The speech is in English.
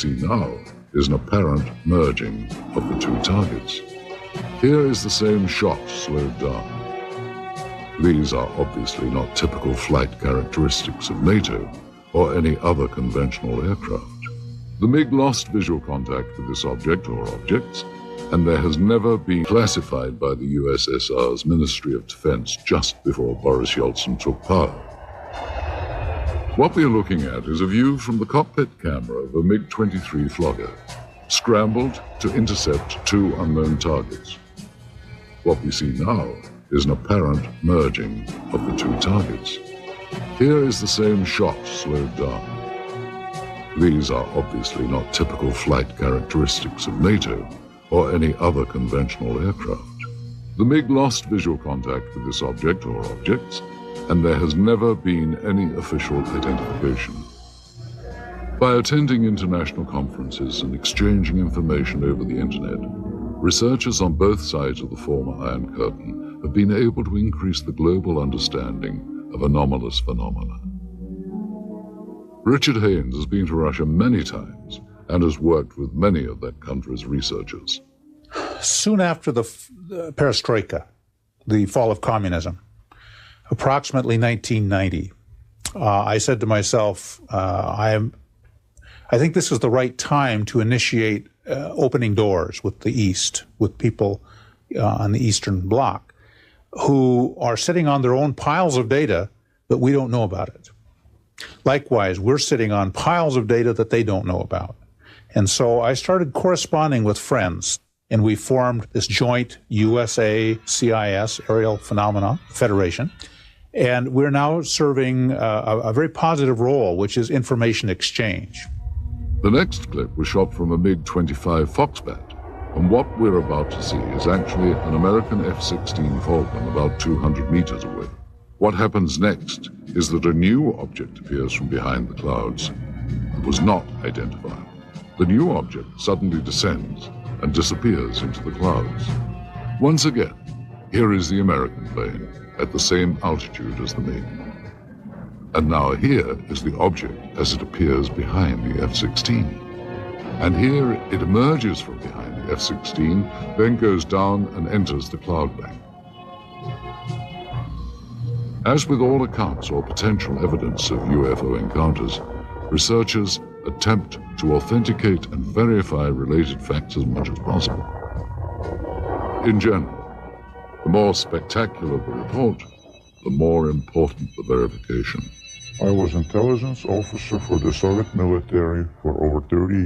see now is an apparent merging of the two targets. Here is the same shot slowed down. These are obviously not typical flight characteristics of NATO or any other conventional aircraft. The MiG lost visual contact with this object or objects, and there has never been classified by the USSR's Ministry of Defense just before Boris Yeltsin took power. What we are looking at is a view from the cockpit camera of a MiG-23 Flogger, scrambled to intercept two unknown targets. What we see now is an apparent merging of the two targets. Here is the same shot slowed down. These are obviously not typical flight characteristics of NATO or any other conventional aircraft. The MiG lost visual contact with this object or objects, and there has never been any official identification. By attending international conferences and exchanging information over the internet, researchers on both sides of the former Iron Curtain have been able to increase the global understanding of anomalous phenomena. Richard Haynes has been to Russia many times and has worked with many of that country's researchers. Soon after the perestroika, the fall of communism, approximately 1990, I said to myself, I think this is the right time to initiate opening doors with the East, with people on the Eastern Bloc who are sitting on their own piles of data, but we don't know about it. Likewise, we're sitting on piles of data that they don't know about. And so I started corresponding with friends, and we formed this joint USA-CIS Aerial Phenomena Federation. And we're now serving a very positive role, which is information exchange. The next clip was shot from a MiG-25 Foxbat, and what we're about to see is actually an American F-16 Falcon about 200 meters away. What happens next is that a new object appears from behind the clouds. It was not identified. The new object suddenly descends and disappears into the clouds. Once again, here is the American plane at the same altitude as the MiG. And now here is the object as it appears behind the F-16. And here it emerges from behind the F-16, then goes down and enters the cloud bank. As with all accounts or potential evidence of UFO encounters, researchers attempt to authenticate and verify related facts as much as possible. In general, the more spectacular the report, the more important the verification. I was intelligence officer for the Soviet military for over 30 years.